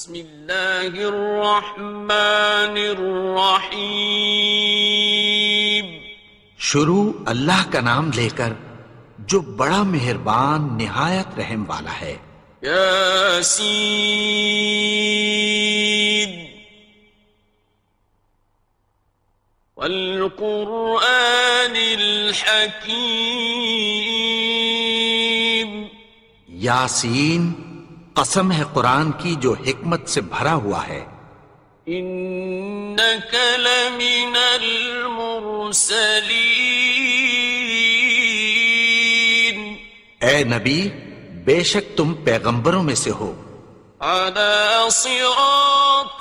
بسم اللہ الرحمن الرحیم. شروع اللہ کا نام لے کر جو بڑا مہربان نہایت رحم والا ہے. یاسین والقرآن الحکیم. یاسین، قسم ہے قرآن کی جو حکمت سے بھرا ہوا ہے. انک لمن المرسلین. اے نبی، بے شک تم پیغمبروں میں سے ہو. علی صراط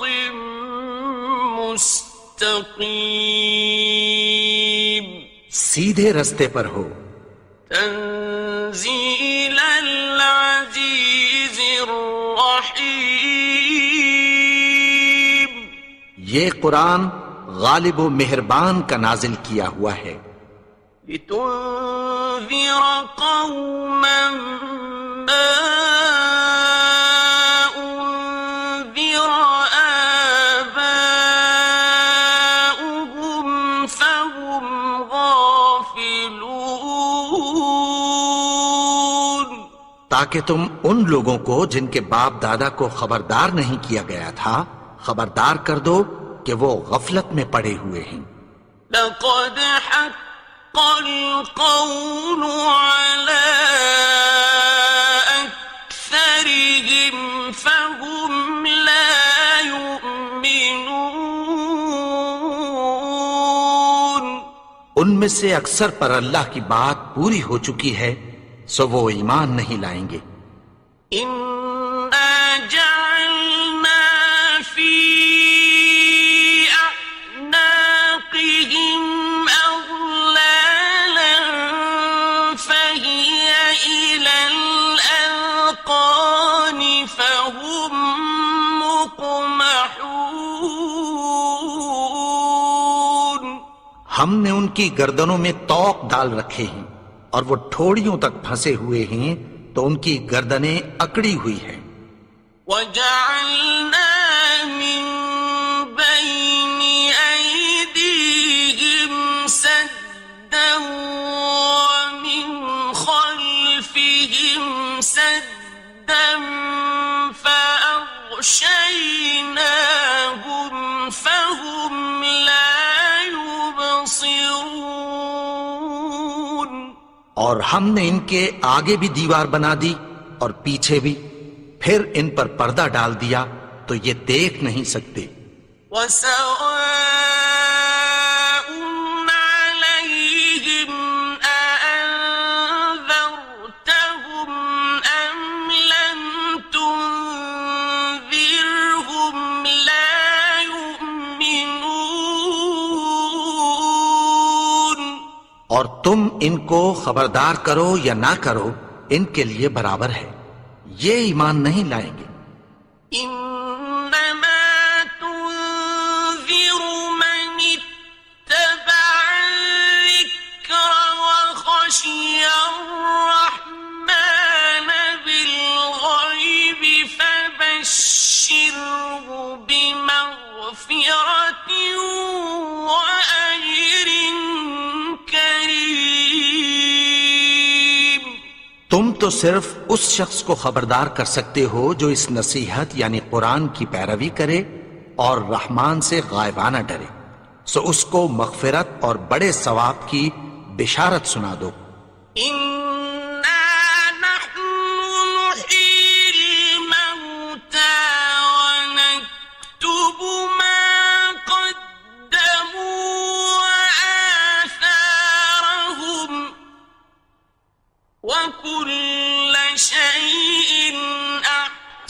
مستقیم. سیدھے رستے پر ہو. تنزیل العزیز الرحیم. یہ قرآن غالب و مہربان کا نازل کیا ہوا ہے. لتنذر قوما ما انذر آباؤهم فهم غافلون. تاکہ تم ان لوگوں کو جن کے باپ دادا کو خبردار نہیں کیا گیا تھا خبردار کر دو کہ وہ غفلت میں پڑے ہوئے ہیں. لقد حق القول على أكثرهم فهم لا يؤمنون. ان میں سے اکثر پر اللہ کی بات پوری ہو چکی ہے سو وہ ایمان نہیں لائیں گے. إنا جعلنا في أعناقهم أغلالا فهي إلى الأذقان فهم مقمحون. ہم نے ان کی گردنوں میں طوق ڈال رکھے ہیں اور وہ ٹھوڑیوں تک پھنسے ہوئے ہیں تو ان کی گردنیں اکڑی ہوئی ہیں. وَجَعَلْنَا مِن بَيْنِ أَيْدِيهِمْ سَدًّا وَمِنْ خَلْفِهِمْ سَدًّا فَأَغْشَيْنَاهُمْ فَهُمْ لَا يُبْصِرُونَ. اور ہم نے ان کے آگے بھی دیوار بنا دی اور پیچھے بھی، پھر ان پر پردہ ڈال دیا تو یہ دیکھ نہیں سکتے. وَسَوَاءٌ عَلَيْهِمْ أَأَنذَرْتَهُمْ أَمْ لَمْ تُنذِرْهُمْ لَا يُؤْمِنُونَ. اور تم ان کو خبردار کرو یا نہ کرو ان کے لیے برابر ہے، یہ ایمان نہیں لائیں گے. إنما تنذر من اتبع الذكر وخشي الرحمن بالغيب فبشره بمغفرة وأجر كريم. تم تو صرف اس شخص کو خبردار کر سکتے ہو جو اس نصیحت یعنی قرآن کی پیروی کرے اور رحمان سے غائبانہ ڈرے، سو اس کو مغفرت اور بڑے ثواب کی بشارت سنا دو. إنا نحن نحيي الموتى ونكتب ما قدموا وآثارهم وكل شيء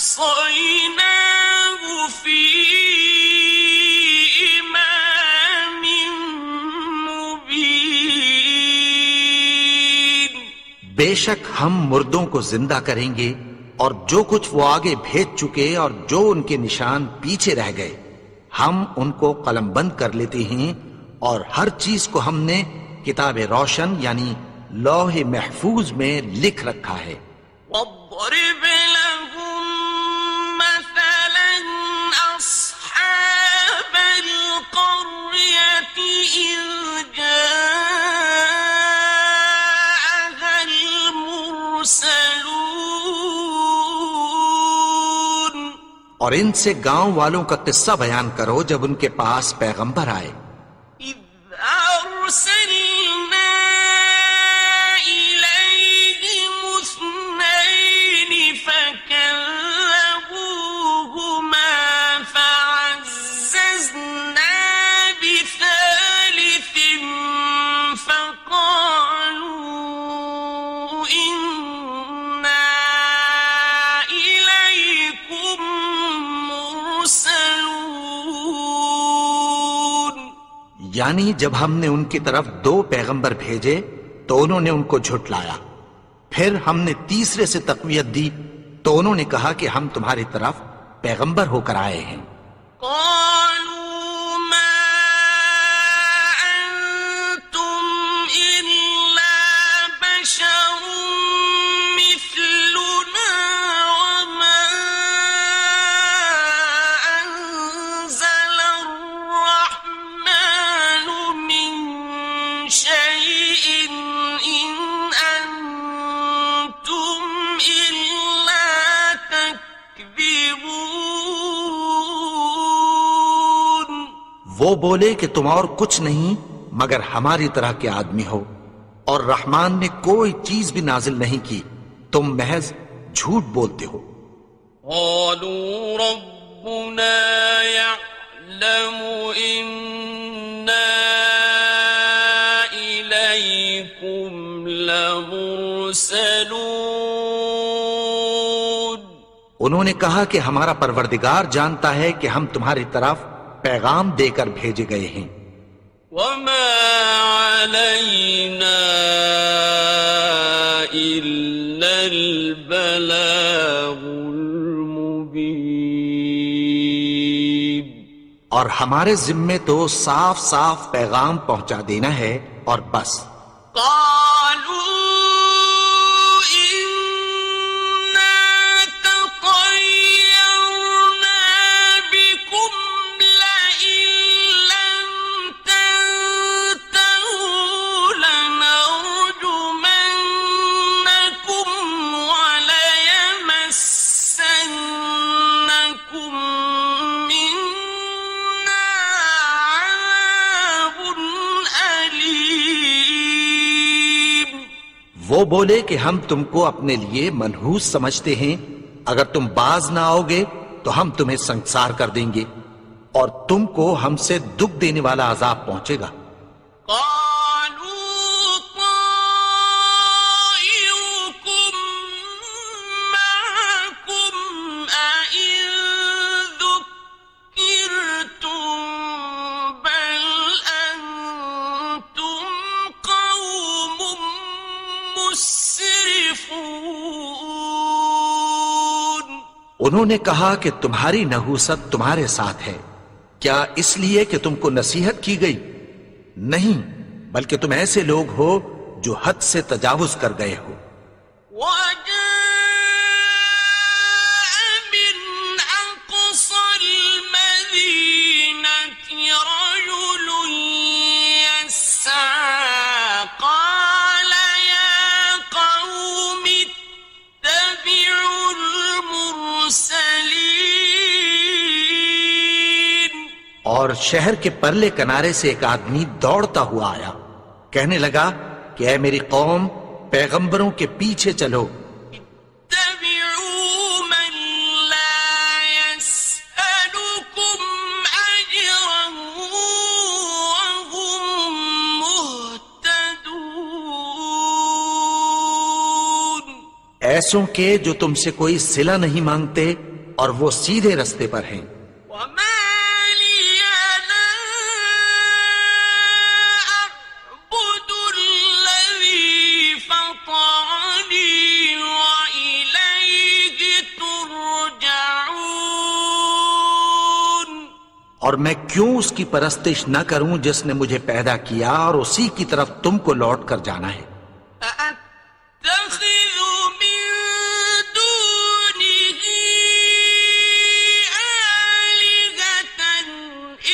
أحصيناه في إمام مبين. بے شک ہم مردوں کو زندہ کریں گے اور جو کچھ وہ آگے بھیج چکے اور جو ان کے نشان پیچھے رہ گئے ہم ان کو قلم بند کر لیتے ہیں، اور ہر چیز کو ہم نے کتاب روشن یعنی لوح محفوظ میں لکھ رکھا ہے. واضرب لهم مثلا اور ان سے گاؤں والوں کا قصہ بیان کرو جب ان کے پاس پیغمبر آئے. إذ أرسلنا إليهم اثنين فكذبوهما فعززنا بثالث فقالوا إنا إليكم مرسلون. یعنی جب ہم نے ان کی طرف 2 پیغمبر بھیجے تو انہوں نے ان کو جھٹلایا. پھر ہم نے تیسرے سے تقویت دی تو انہوں نے کہا کہ ہم تمہاری طرف پیغمبر ہو کر آئے ہیں. قالوا ما أنتم إلا بشر مثلنا وما أنزل الرحمن من شيء إن أنتم إلا تكذبون. وہ بولے کہ تم اور کچھ نہیں مگر ہماری طرح کے آدمی ہو اور رحمان نے کوئی چیز بھی نازل نہیں کی، تم محض جھوٹ بولتے ہو. قالوا ربنا يعلم إنا إليكم لمرسلون. انہوں نے کہا کہ ہمارا پروردگار جانتا ہے کہ ہم تمہاری طرف پیغام دے کر بھیجے گئے ہیں. وما علينا إلا البلاغ المبين. اور ہمارے ذمے تو صاف صاف پیغام پہنچا دینا ہے اور بس. قالوا إنا تطيرنا بكم لئن لم تنتهوا لنرجمنكم وليمسنكم منا عذاب أليم. وہ بولے کہ ہم تم کو اپنے لیے منحوس سمجھتے ہیں، اگر تم باز نہ آؤ گے تو ہم تمہیں سنسار کر دیں گے اور تم کو ہم سے دکھ دینے والا عذاب پہنچے گا. قالوا طائركم معكم أئن ذكرتم بل أنتم قوم مسرفون. انہوں نے کہا کہ تمہاری نحوست تمہارے ساتھ ہے، کیا اس لیے کہ تم کو نصیحت کی گئی؟ نہیں، بلکہ تم ایسے لوگ ہو جو حد سے تجاوز کر گئے ہو. وجاء من أقصى المدينة رجل يسعى قال يا قوم اتبعوا المرسلين. اور شہر کے پرلے کنارے سے ایک آدمی دوڑتا ہوا آیا، کہنے لگا کہ اے میری قوم، پیغمبروں کے پیچھے چلو. اتبعوا من لا يسألكم أجرا وهم مهتدون. ایسوں کے جو تم سے کوئی صلہ نہیں مانگتے اور وہ سیدھے رستے پر ہیں. وما لي لا أعبد الذي فطرني وإليه ترجعون. اور میں کیوں اس کی پرستش نہ کروں جس نے مجھے پیدا کیا اور اسی کی طرف تم کو لوٹ کر جانا ہے. أأتخذ من دونه آلهة إن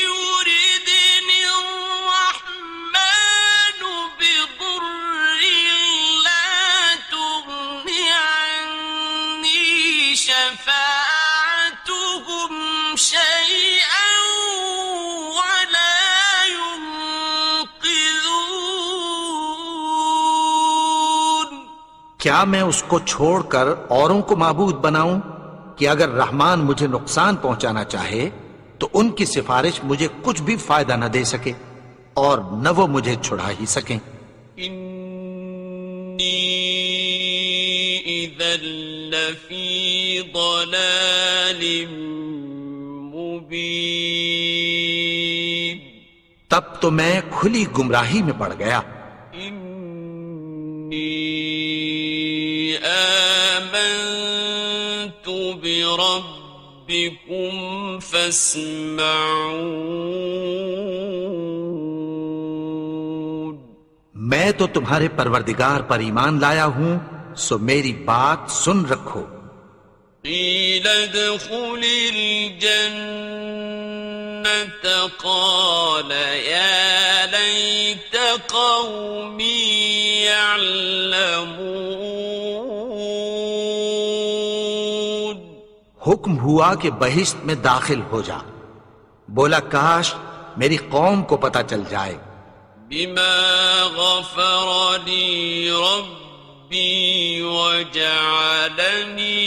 يردني الرحمن بضر لا تغن عني شفاعتهم کیا میں اس کو چھوڑ کر اوروں کو معبود بناؤں کہ اگر رحمان مجھے نقصان پہنچانا چاہے تو ان کی سفارش مجھے کچھ بھی فائدہ نہ دے سکے اور نہ وہ مجھے چھڑا ہی سکیں؟ إني إذا لفي ضلال مبين تب تو میں کھلی گمراہی میں پڑ گیا. إني آمنت بربكم فاسمعون. میں تو تمہارے پروردگار پر ایمان لایا ہوں، سو میری بات سن رکھو. قيل ادخل الجنة قال يا ليت قومي يعلمون. حکم ہوا کہ بہشت میں داخل ہو جا. بولا کاش میری قوم کو پتہ چل جائے. بما غفر لي ربي وجعلني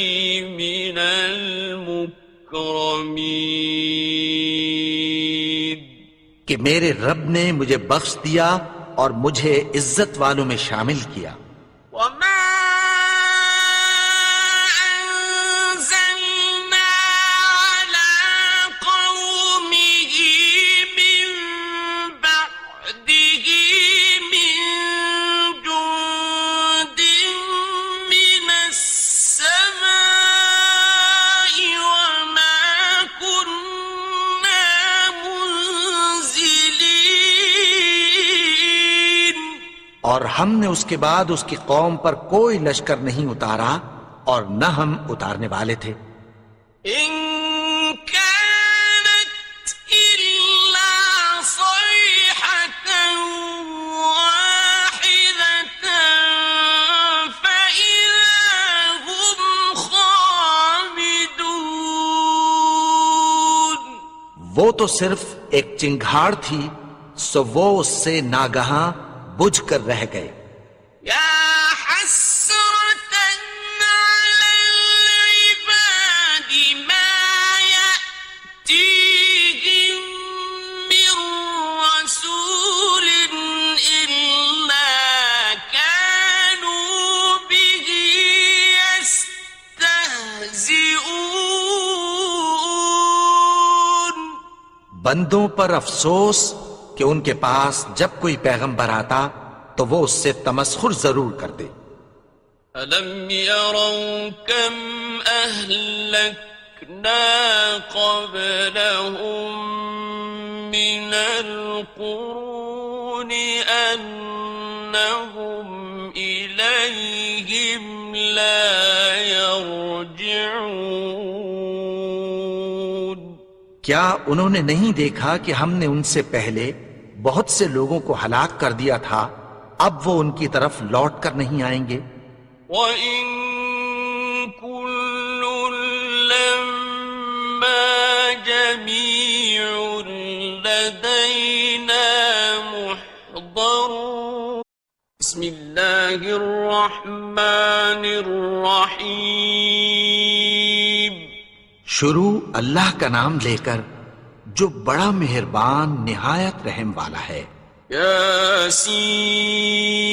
من المكرمين. کہ میرے رب نے مجھے بخش دیا اور مجھے عزت والوں میں شامل کیا. وما أنزلنا على قومه من بعده من جند من السماء وما كنا منزلين. اور ہم نے اس کے بعد اس کی قوم پر کوئی لشکر نہیں اتارا اور نہ ہم اتارنے والے تھے. إن كانت إلا صيحة واحدة فإذا هم خامدون. وہ تو صرف ایک چنگھاڑ تھی، سو وہ اس سے ناگہاں بجھ کر رہ گئے. يا حسرة على العباد ما يأتيهم من رسول إلا كانوا به يستهزئون. بندوں پر افسوس کہ ان کے پاس جب کوئی پیغمبر آتا تو وہ اس سے تمسخر ضرور کرتے. ألم يروا كم أهلكنا قبلهم من القرون أنهم إليهم لا يرجعون. کیا انہوں نے نہیں دیکھا کہ ہم نے ان سے پہلے بہت سے لوگوں کو ہلاک کر دیا تھا، اب وہ ان کی طرف لوٹ کر نہیں آئیں گے؟ وَإِن كُلٌّ لَّمَّا جَمِيعٌ لَّدَيْنَا مُحْضَرُونَ. بسم الله الرحمن الرحيم. شروع اللہ کا نام لے کر جو بڑا مہربان نہایت رحم والا ہے. ياسين